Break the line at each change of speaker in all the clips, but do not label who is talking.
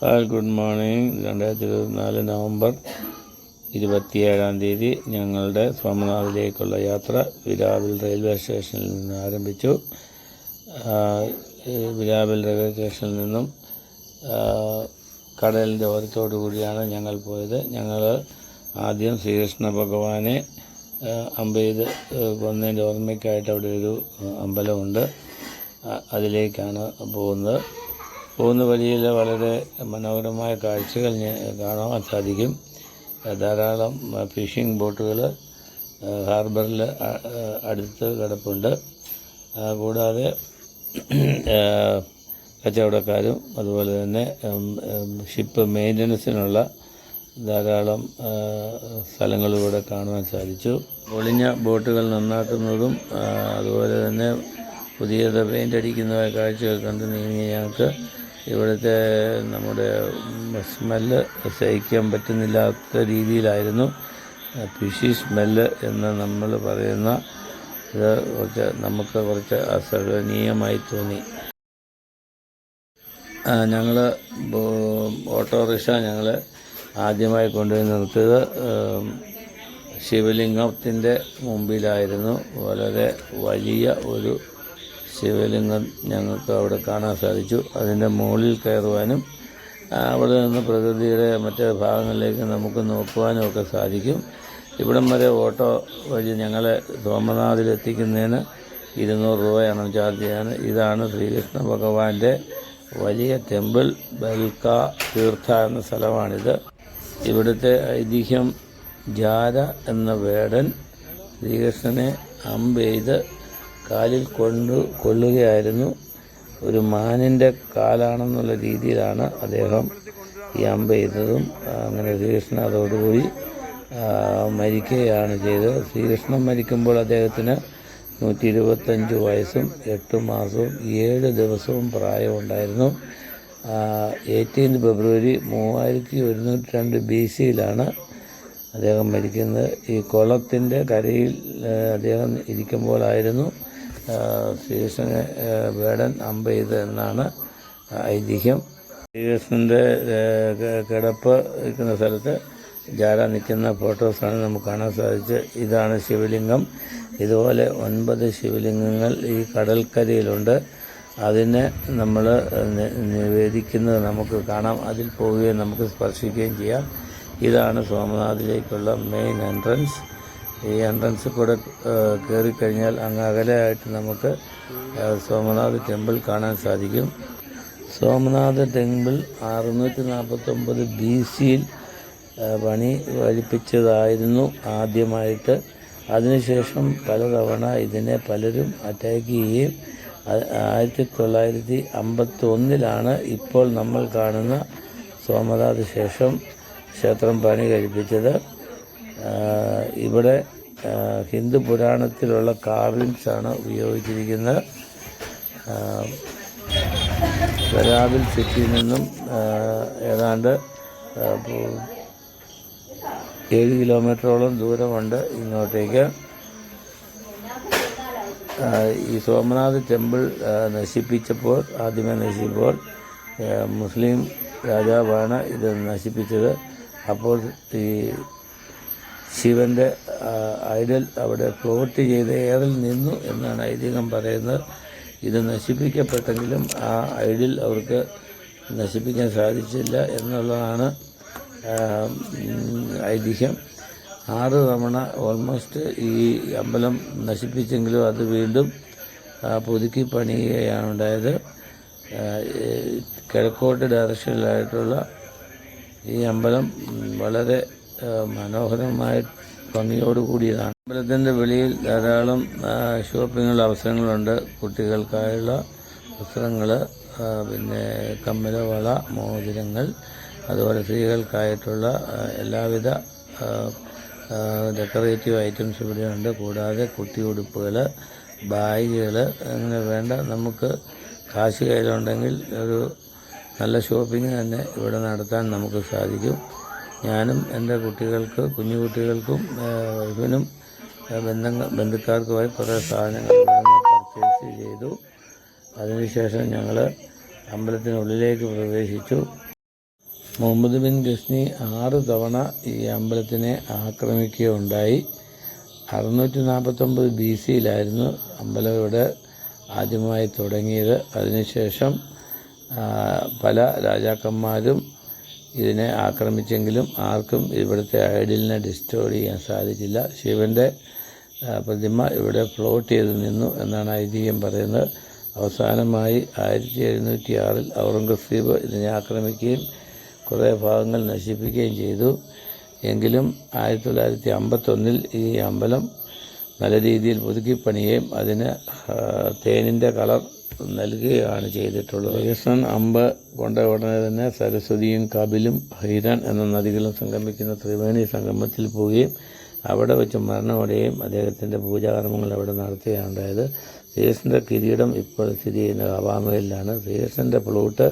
Good morning. 2024 November 27 ഞങ്ങളുടെ സോമനാഥിലേക്കുള്ള യാത്ര വിരാവിൽ railway സ്റ്റേഷനിൽ നിന്ന് ആരംഭിച്ചു. വിരാവിൽ റെയിൽവേ സ്റ്റേഷനിൽ നിന്നും കടലിൻ്റെ ഓരത്തോടു കൂടിയാണ് ഞങ്ങൾ പോയത്. ഞങ്ങൾ ആദ്യം ശ്രീകൃഷ്ണ ഭഗവാനെ അമ്പെയ്ത് കൊന്നതിൻ്റെ ഓർമ്മയ്ക്കായിട്ട് അവിടെ ഒരു അമ്പലമുണ്ട്. അതിലേക്കാണ് പോകുന്ന വഴിയിൽ വളരെ മനോഹരമായ കാഴ്ചകൾ കാണാൻ സാധിക്കും. ധാരാളം ഫിഷിംഗ് ബോട്ടുകൾ ഹാർബറിൽ അടുത്ത് കിടപ്പുണ്ട്. കൂടാതെ കച്ചവടക്കാരും അതുപോലെ തന്നെ ഷിപ്പ് മെയിൻ്റനൻസിനുള്ള ധാരാളം സ്ഥലങ്ങളിലൂടെ കാണുവാൻ സാധിച്ചു. ഒളിഞ്ഞ ബോട്ടുകൾ നന്നാക്കുന്നതും അതുപോലെ തന്നെ പുതിയത് പെയിൻ്റ് അടിക്കുന്നതായ കാഴ്ചകൾ കണ്ട് നീങ്ങി ഞങ്ങൾക്ക് ഇവിടുത്തെ നമ്മുടെ സ്മെല്ല് സഹിക്കാൻ പറ്റുന്നില്ലാത്ത രീതിയിലായിരുന്നു. ഫിഷി സ്മെല്ല് എന്ന് നമ്മൾ പറയുന്ന ഇത് നമുക്ക് കുറച്ച് അസഹനീയമായി തോന്നി. ഞങ്ങൾ ഓട്ടോറിക്ഷ ഞങ്ങൾ ആദ്യമായി കൊണ്ടുപോയി നിർത്തിയത് ശിവലിംഗത്തിൻ്റെ മുമ്പിലായിരുന്നു. വളരെ വലിയ ഒരു ശിവലിംഗം ഞങ്ങൾക്ക് അവിടെ കാണാൻ സാധിച്ചു. അതിൻ്റെ മുകളിൽ കയറുവാനും അവിടെ നിന്ന് പ്രകൃതിയുടെ മറ്റ് ഭാഗങ്ങളിലേക്ക് നമുക്ക് നോക്കുവാനും ഒക്കെ സാധിക്കും. ഇവിടം വരെ ഓട്ടോ വഴി ഞങ്ങളെ സോമനാഥിലെത്തിക്കുന്നതിന് 200 രൂപയാണ് ചാർജ് ചെയ്യാൻ. ഇതാണ് ശ്രീകൃഷ്ണ ഭഗവാന്റെ വലിയ ടെമ്പിൾ, ബൽക്ക തീർത്ഥ എന്ന സ്ഥലമാണിത്. ഇവിടുത്തെ ഐതിഹ്യം ജാര എന്ന വേടൻ ശ്രീകൃഷ്ണനെ അമ്പെയ്ത് കാലിൽ കൊള്ളുകയായിരുന്നു. ഒരു മാനിൻ്റെ കാലാണെന്നുള്ള രീതിയിലാണ് അദ്ദേഹം ഈ അമ്പെയ്തതും. അങ്ങനെ ശ്രീകൃഷ്ണൻ അതോടുകൂടി മരിക്കുകയാണ് ചെയ്തത്. ശ്രീകൃഷ്ണൻ മരിക്കുമ്പോൾ അദ്ദേഹത്തിന് 125 വയസ്സും 8 മാസവും 7 ദിവസവും പ്രായമുണ്ടായിരുന്നു. 18 ഫെബ്രുവരി 3102 BC-യിലാണ് അദ്ദേഹം മരിക്കുന്നത്. ഈ കുളത്തിൻ്റെ കരയിൽ അദ്ദേഹം ഇരിക്കുമ്പോഴായിരുന്നു ശ്രീകൃഷ്ണനെ വേടൻ അമ്പെയ്ത് എന്നാണ് ഐതിഹ്യം. ശ്രീകൃഷ്ണൻ്റെ കിടപ്പ് ഇരിക്കുന്ന സ്ഥലത്ത് ജാര നിൽക്കുന്ന ഫോട്ടോസാണ് നമുക്ക് കാണാൻ സാധിച്ചത്. ഇതാണ് ശിവലിംഗം. ഇതുപോലെ 9 ശിവലിംഗങ്ങൾ ഈ കടൽക്കരയിലുണ്ട്. അതിനെ നമ്മൾ നിവേദിക്കുന്നത് നമുക്ക് കാണാം. അതിൽ പോവുകയും നമുക്ക് സ്പർശിക്കുകയും ചെയ്യാം. ഇതാണ് സോമനാഥിലേക്കുള്ള മെയിൻ എൻട്രൻസ്. ഈ എൻട്രൻസിൽ കൂടെ കയറിക്കഴിഞ്ഞാൽ അങ്ങ് അകലെയായിട്ട് നമുക്ക് സോമനാഥ് ടെമ്പിൾ കാണാൻ സാധിക്കും. സോമനാഥ് ടെമ്പിൾ 649 BC-യിൽ പണി കഴിപ്പിച്ചതായിരുന്നു ആദ്യമായിട്ട്. അതിനുശേഷം പലതവണ ഇതിനെ പലരും അറ്റാക്ക് ചെയ്യുകയും 1951-ലാണ് ഇപ്പോൾ നമ്മൾ കാണുന്ന സോമനാഥ് ക്ഷേത്രം പണി കഴിപ്പിച്ചത്. ഇവിടെ ഹിന്ദു പുരാണത്തിലുള്ള കാർവിങ്സാണ് ഉപയോഗിച്ചിരിക്കുന്നത്. വരാവിൽ സിറ്റിയിൽ നിന്നും ഏതാണ്ട് 7 കിലോമീറ്ററോളം ദൂരമുണ്ട് ഇങ്ങോട്ടേക്ക്. ഈ സോമനാഥ് ടെമ്പിൾ ആദ്യമേ നശിപ്പിച്ചപ്പോൾ മുസ്ലിം രാജാവാണ് ഇത് നശിപ്പിച്ചത്. അപ്പോൾ ഈ ശിവൻ്റെ ഐഡൽ അവിടെ ഫ്ലോട്ട് ചെയ്ത് എയറിൽ നിന്നു എന്നാണ് ഐതിഹ്യം പറയുന്നത്. ഇത് നശിപ്പിക്കപ്പെട്ടെങ്കിലും ആ ഐഡിൽ അവർക്ക് നശിപ്പിക്കാൻ സാധിച്ചില്ല എന്നുള്ളതാണ് ഐതിഹ്യം. 6 തവണ ഓൾമോസ്റ്റ് ഈ അമ്പലം നശിപ്പിച്ചെങ്കിലും അത് വീണ്ടും പുതുക്കി പണിയുകയാണ് ഉണ്ടായത്. കിഴക്കോട്ട് ഡയറക്ഷനിലായിട്ടുള്ള ഈ അമ്പലം വളരെ മനോഹരമായ ഭംഗിയോടുകൂടിയതാണ്. അമ്പലത്തിൻ്റെ വെളിയിൽ ധാരാളം ഷോപ്പിങ്ങുള്ള അവസരങ്ങളുണ്ട്. കുട്ടികൾക്കായുള്ള വസ്ത്രങ്ങൾ, പിന്നെ കമ്മല, വള, മോതിരങ്ങൾ, അതുപോലെ സ്ത്രീകൾക്കായിട്ടുള്ള എല്ലാവിധ ഡെക്കറേറ്റീവ് ഐറ്റംസ് ഇവിടെയുണ്ട്. കൂടാതെ കുട്ടി ഉടുപ്പുകൾ, ബാഗുകൾ, അങ്ങനെ വേണ്ട നമുക്ക് കാശ് കയ്യിലുണ്ടെങ്കിൽ ഒരു നല്ല ഷോപ്പിംഗ് തന്നെ ഇവിടെ നടത്താൻ നമുക്ക് സാധിക്കും. ഞാനും എൻ്റെ കുഞ്ഞു കുട്ടികൾക്കും വൈഫിനും ബന്ധുക്കാർക്കുമായി കുറേ സാധനങ്ങൾ പർച്ചേസ് ചെയ്തു. അതിനുശേഷം ഞങ്ങൾ അമ്പലത്തിനുള്ളിലേക്ക് പ്രവേശിച്ചു. മുഹമ്മദ് ബിൻ ഗസ്നി 6 തവണ ഈ അമ്പലത്തിനെ ആക്രമിക്കുകയുണ്ടായി. 649 BC-യിലായിരുന്നു അമ്പലം ഇവിടെ ആദ്യമായി തുടങ്ങിയത്. അതിനുശേഷം പല രാജാക്കന്മാരും ഇതിനെ ആക്രമിച്ചെങ്കിലും ആർക്കും ഇവിടുത്തെ ഐഡിയലിനെ ഡിസ്ട്രോയ് ചെയ്യാൻ സാധിച്ചില്ല. ശിവൻ്റെ പ്രതിമ ഇവിടെ ഫ്ലോട്ട് ചെയ്ത് നിന്നു എന്നാണ് ഐതിഹ്യം പറയുന്നത്. അവസാനമായി 1706-ൽ ഔറംഗസീബ് ഇതിനെ ആക്രമിക്കുകയും കുറേ ഭാഗങ്ങൾ നശിപ്പിക്കുകയും ചെയ്തു. എങ്കിലും 1951-ൽ ഈ അമ്പലം നല്ല രീതിയിൽ പുതുക്കിപ്പണിയുകയും അതിന് തേനിൻ്റെ കളർ നൽകുകയാണ് ചെയ്തിട്ടുള്ളത്. ശ്രീകൃഷ്ണൻ അമ്പ് കൊണ്ട ഉടനെ തന്നെ സരസ്വതിയും കപിലും ഹൈരാൻ എന്ന നദികളും സംഗമിക്കുന്ന ത്രിവേണി സംഗമത്തിൽ പോവുകയും അവിടെ വെച്ച് മരണമടയുകയും അദ്ദേഹത്തിൻ്റെ പൂജാകർമ്മങ്ങൾ അവിടെ നടത്തുകയാണ് ഉണ്ടായത്. ശ്രീകൃഷ്ണൻ്റെ കിരീടം ഇപ്പോൾ സ്ഥിതി ചെയ്യുന്ന ഹവാമയിലാണ്. ശ്രീകൃഷ്ണൻ്റെ പ്ലൂട്ട്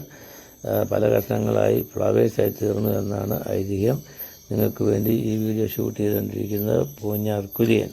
പല കഷ്ണങ്ങളായി ഫ്ലവേഴ്സായി തീർന്നു എന്നാണ് ഐതിഹ്യം. നിങ്ങൾക്ക് വേണ്ടി ഈ വീഡിയോ ഷൂട്ട് ചെയ്തുകൊണ്ടിരിക്കുന്നത് പൂഞ്ഞാർ കുര്യൻ.